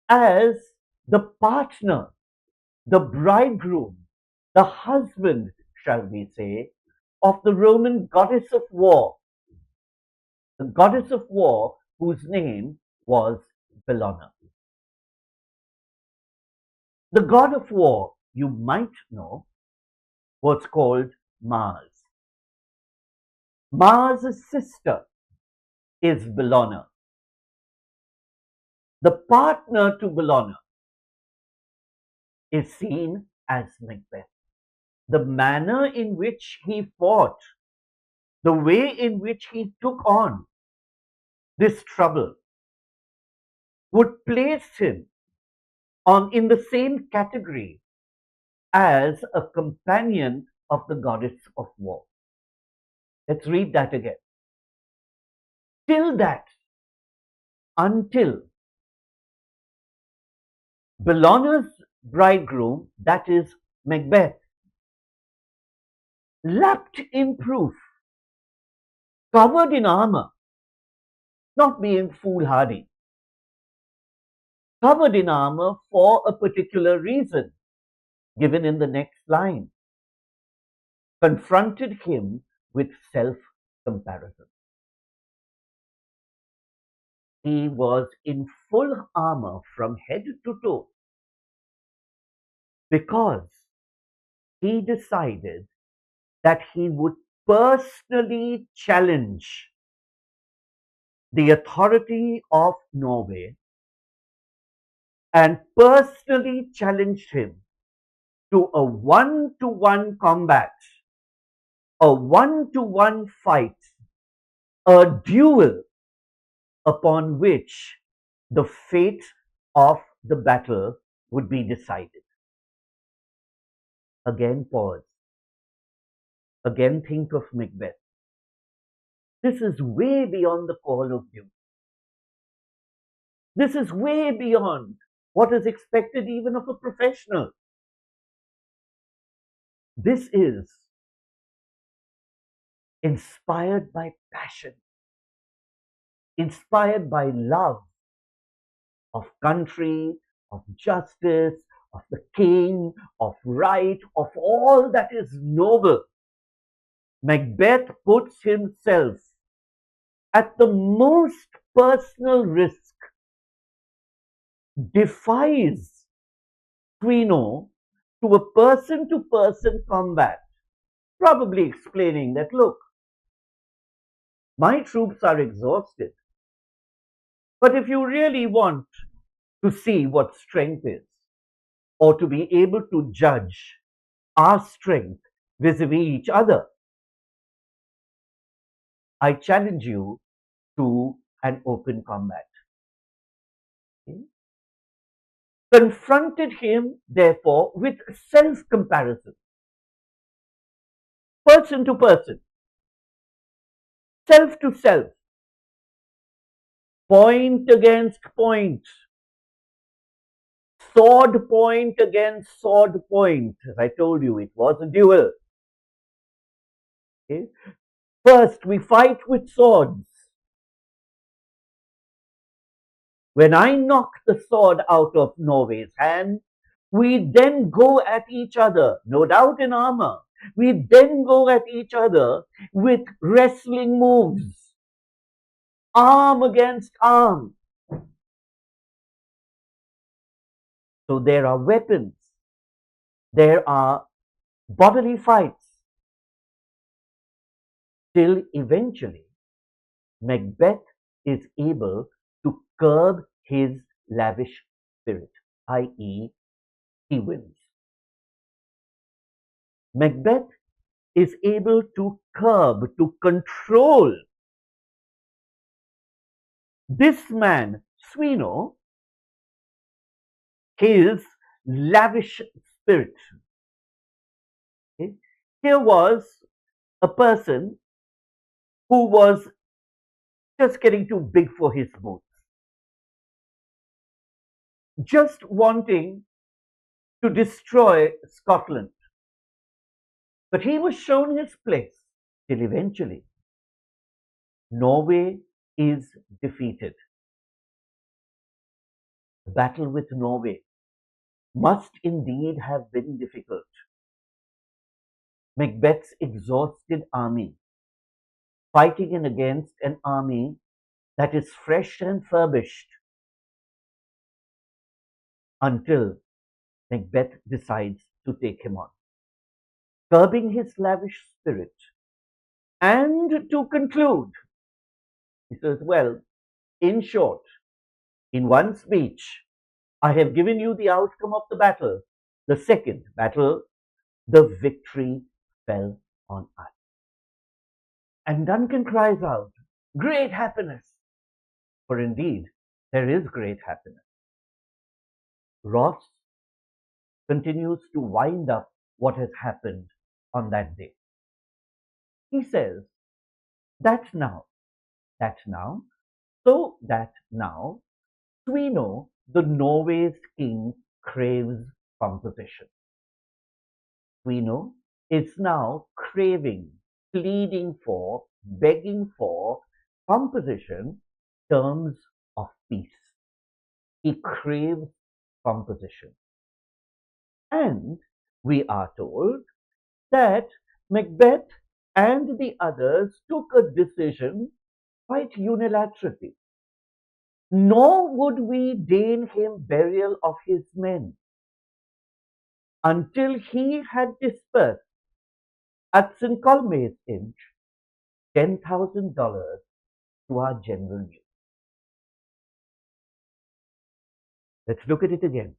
as the partner, the bridegroom, the husband, shall we say, of the Roman goddess of war, the goddess of war whose name was Bellona. The god of war, you might know, was called Mars. Mars' sister is Bellona. The partner to Bellona is seen as Macbeth. The manner in which he fought, the way in which he took on this trouble, would place him in the same category as a companion of the goddess of war. Let's read that again. Till that, until Bellona's bridegroom, that is Macbeth, lapped in proof, covered in armor, not being foolhardy, covered in armor for a particular reason, given in the next line, confronted him with self-comparison. He was in full armor from head to toe because he decided that he would personally challenge the authority of Norway and personally challenged him to a one-to-one combat, a one-to-one fight, a duel upon which the fate of the battle would be decided. Again, pause. Again, think of Macbeth. This is way beyond the call of duty. This is way beyond what is expected even of a professional. This is inspired by passion, inspired by love of country, of justice, of the king, of right, of all that is noble. Macbeth puts himself at the most personal risk, defies Quino to a person-to-person combat, probably explaining that, look, my troops are exhausted, but if you really want to see what strength is, or to be able to judge our strength vis-a-vis each other, I challenge you to an open combat. Okay? Confronted him, therefore, with self-comparison, person to person, self to self, point against point, sword point against sword point. As I told you, it was a duel. Okay? First, we fight with swords. When I knock the sword out of Norway's hand, we then go at each other, no doubt in armor. We then go at each other with wrestling moves, arm against arm. So there are weapons, there are bodily fights, till eventually Macbeth is able to curb his lavish spirit, i.e., he wins. Macbeth is able to curb, to control this man, Swino, his lavish spirit. Okay? Here was a person who was just getting too big for his boots, just wanting to destroy Scotland. But he was shown his place till eventually Norway is defeated. The battle with Norway must indeed have been difficult. Macbeth's exhausted army, fighting against an army that is fresh and furbished, until Macbeth decides to take him on, curbing his lavish spirit. And to conclude, he says, well, in short, in one speech, I have given you the outcome of the battle. The second battle, the victory fell on us. And Duncan cries out, great happiness! For indeed, there is great happiness. Ross continues to wind up what has happened on that day. He says, that now, that now, so that now, we know the Norway's king craves composition. We know it's now craving, pleading for, begging for composition, terms of peace. He craves composition. And we are told that Macbeth and the others took a decision quite unilaterally. Nor would we deign him burial of his men until he had dispersed at St. Colmay's Inch $10,000 to our general use. Let's look at it again.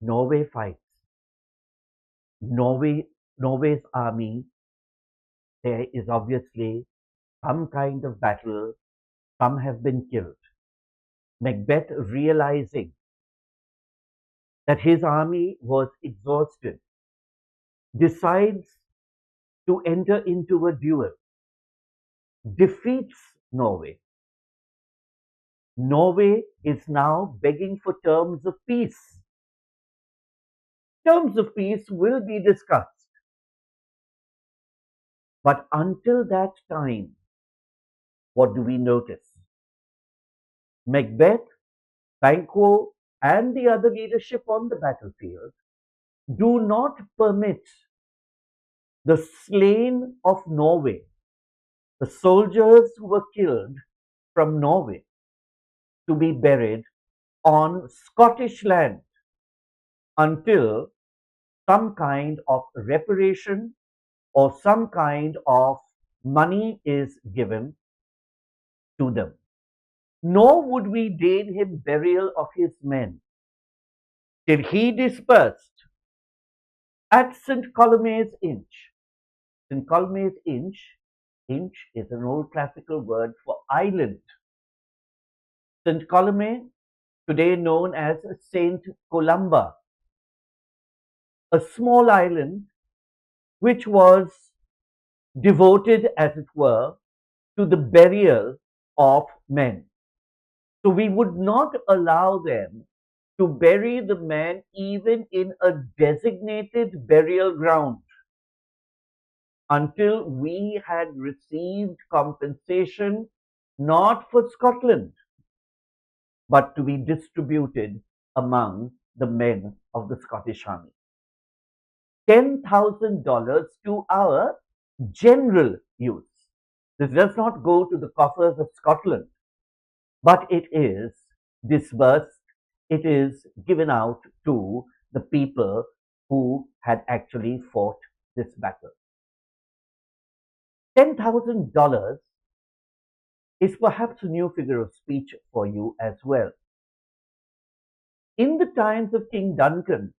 Norway fights. Norway's army, there is obviously some kind of battle. Some have been killed. Macbeth, realizing that his army was exhausted, decides to enter into a duel, defeats Norway. Norway is now begging for terms of peace. Terms of peace will be discussed. But until that time, what do we notice? Macbeth, Banquo, and the other leadership on the battlefield do not permit the slain of Norway, the soldiers who were killed from Norway, to be buried on Scottish land until some kind of reparation or some kind of money is given to them. Nor would we deign him burial of his men till he dispersed at St. Columba's Inch. St. Columba's Inch, inch is an old classical word for island. St. Columba, today known as St. Columba, a small island which was devoted, as it were, to the burial of men. So we would not allow them to bury the man even in a designated burial ground until we had received compensation not for Scotland, but to be distributed among the men of the Scottish army. $10,000 to our general use. This does not go to the coffers of Scotland, but it is disbursed, it is given out to the people who had actually fought this battle. $10,000 is perhaps a new figure of speech for you as well. In the times of King Duncan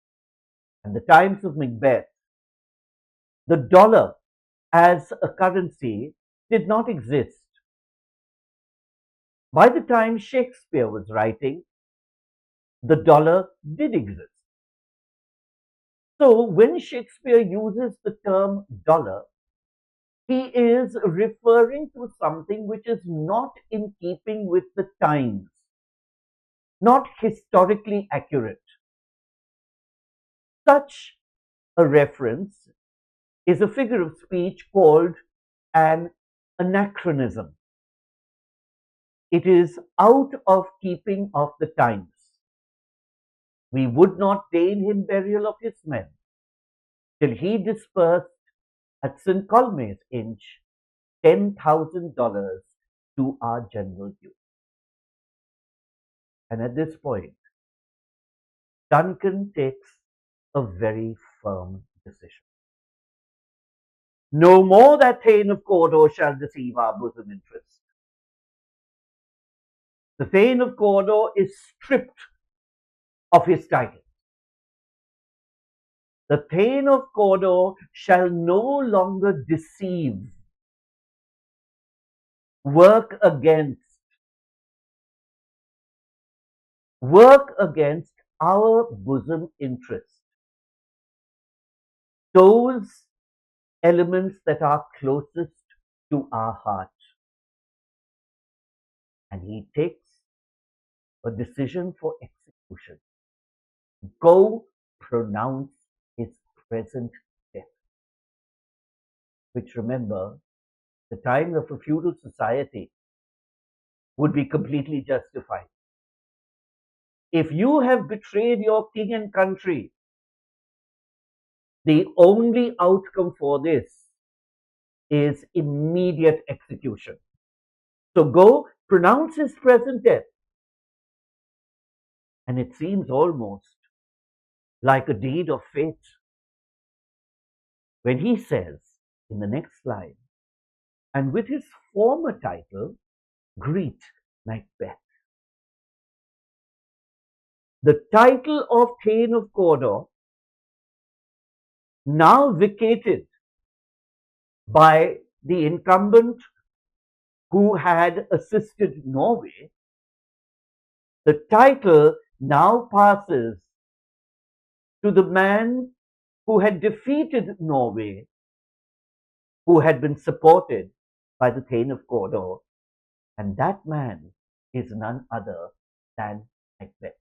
and the times of Macbeth, the dollar as a currency did not exist. By the time Shakespeare was writing, the dollar did exist. So when Shakespeare uses the term dollar, he is referring to something which is not in keeping with the times, not historically accurate. Such a reference is a figure of speech called an anachronism. It is out of keeping of the times. We would not deign him burial of his men till he dispersed at St. Columba's Inch $10,000 to our general use. And at this point, Duncan takes a very firm decision. No more that Thane of Cawdor shall deceive our bosom interest. The Thane of Cawdor is stripped of his title. The Thane of Cawdor shall no longer deceive, work against, our bosom interest. Those elements that are closest to our heart. And he takes a decision for execution. Go pronounce his present death. Which, remember, the time of a feudal society would be completely justified. If you have betrayed your king and country, the only outcome for this is immediate execution. So go pronounce his present death. And it seems almost like a deed of fate when he says in the next slide, and with his former title, greet Macbeth. The title of Thane of Cawdor, now vacated by the incumbent who had assisted Norway, the title now passes to the man who had defeated Norway, who had been supported by the Thane of Cawdor, and that man is none other than Macbeth.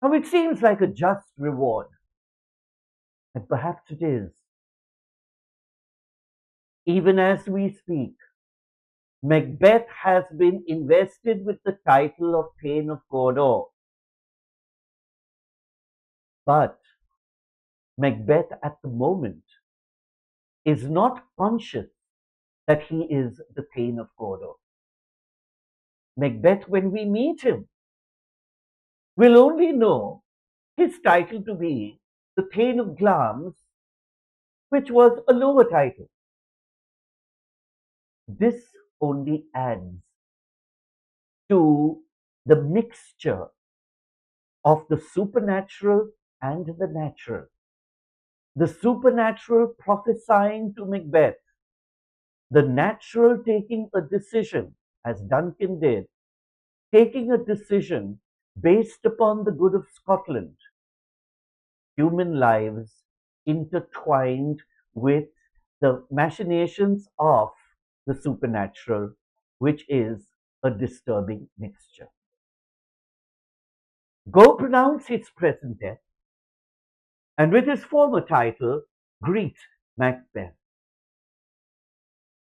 Now it seems like a just reward, and perhaps it is. Even as we speak, Macbeth has been invested with the title of Thane of Cawdor. But Macbeth at the moment is not conscious that he is the Thane of Cawdor. Macbeth, when we meet him, will only know his title to be the Thane of Glamis, which was a lower title. This only adds to the mixture of the supernatural and the natural. The supernatural prophesying to Macbeth, the natural taking a decision, as Duncan did, taking a decision based upon the good of Scotland. Human lives intertwined with the machinations of the supernatural, which is a disturbing mixture. Go pronounce his present death, and with his former title, greet Macbeth.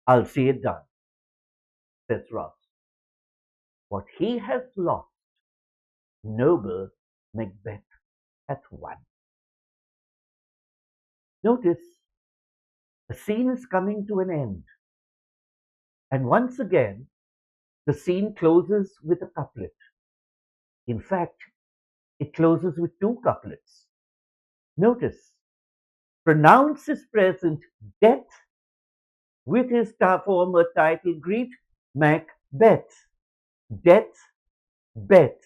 I'll see it done, says Ross. What he has lost, noble Macbeth hath won. Notice, the scene is coming to an end. And once again, the scene closes with a couplet. In fact, it closes with two couplets. Notice, pronounce his present death, with his former title, greet Macbeth. Death, Beth.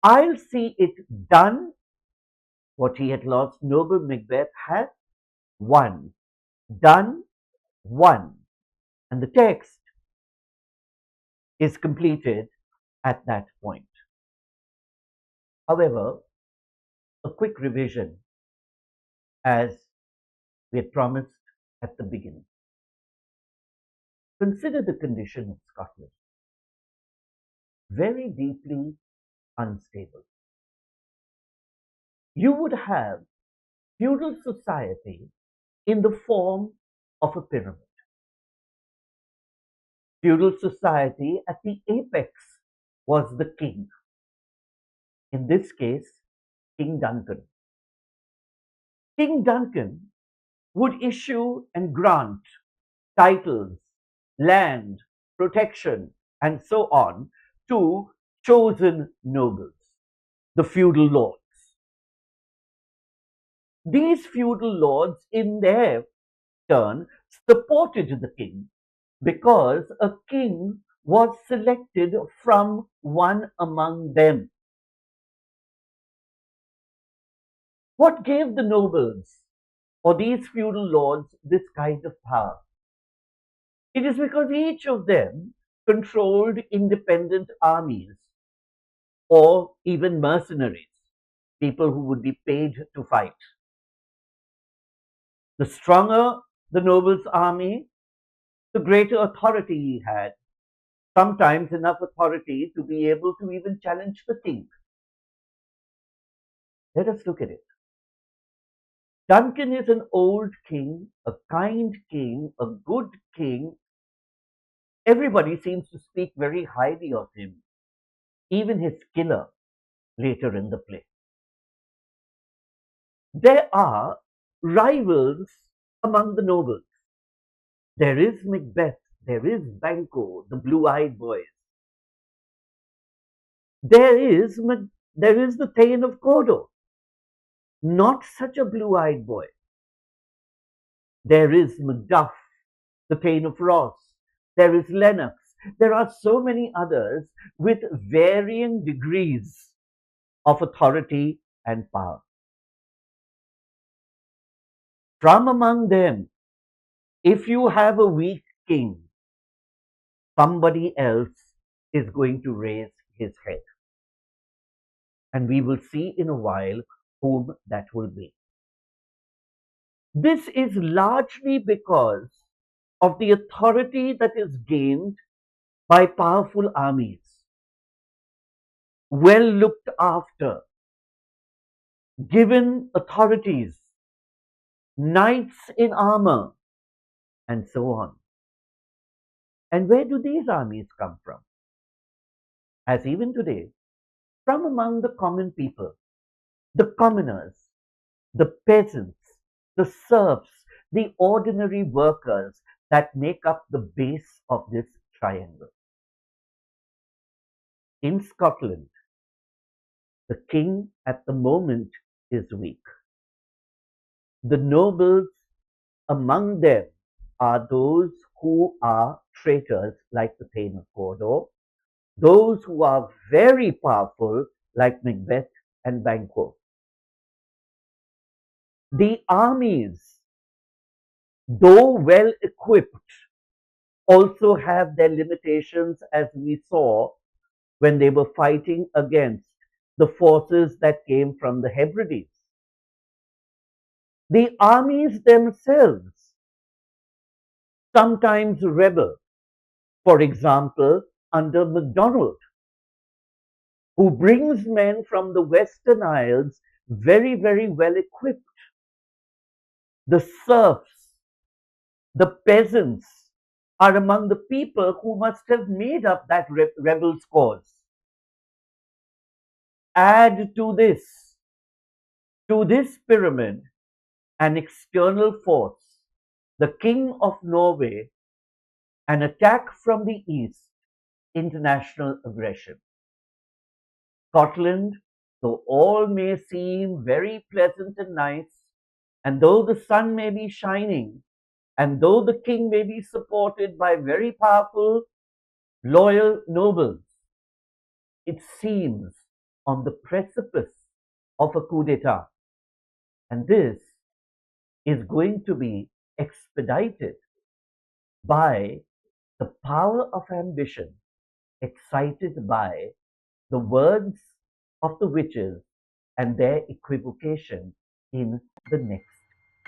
I'll see it done. What he had lost, noble Macbeth had won. Done, won. And the text is completed at that point. However, a quick revision as we had promised at the beginning. Consider the condition of Scotland. Very deeply unstable. You would have feudal society in the form of a pyramid. Feudal society at the apex was the king. In this case, King Duncan. King Duncan would issue and grant titles, land, protection, and so on to chosen nobles. the feudal lords. These feudal lords, in their turn, supported the king because a king was selected from one among them. What gave the nobles or these feudal lords this kind of power? It is because each of them controlled independent armies or even mercenaries, people who would be paid to fight. The stronger the noble's army, the greater authority he had, sometimes enough authority to be able to even challenge the king. Let us look at it. Duncan is an old king, a kind king, a good king. Everybody seems to speak very highly of him, even his killer later in the play. There are rivals among the nobles. There is Macbeth, there is Banquo, the blue-eyed boys. There is the Thane of Cawdor, not such a blue-eyed boy. There is Macduff, the Thane of Ross. There is Lennox. There are so many others with varying degrees of authority and power. From among them, if you have a weak king, somebody else is going to raise his head. And we will see in a while whom that will be. This is largely because of the authority that is gained by powerful armies, well looked after, given authorities, knights in armor, and so on. And where do these armies come from? As even today, from among the common people, the commoners, the peasants, the serfs, the ordinary workers that make up the base of this triangle. In Scotland, the king at the moment is weak. The nobles among them are those who are traitors like the Thane of Cawdor, those who are very powerful like Macbeth and Banquo. The armies, though well equipped, also have their limitations, as we saw when they were fighting against the forces that came from the Hebrides. The armies themselves sometimes rebel, for example, under MacDonald, who brings men from the Western Isles very, very well equipped. The serfs, the peasants are among the people who must have made up that rebel's cause. Add to this pyramid, an external force, the King of Norway, an attack from the east, international aggression. Scotland, though all may seem very pleasant and nice, and though the sun may be shining, and though the king may be supported by very powerful, loyal nobles, it seems on the precipice of a coup d'etat. And this is going to be expedited by the power of ambition excited by the words of the witches and their equivocation in the next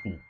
scene.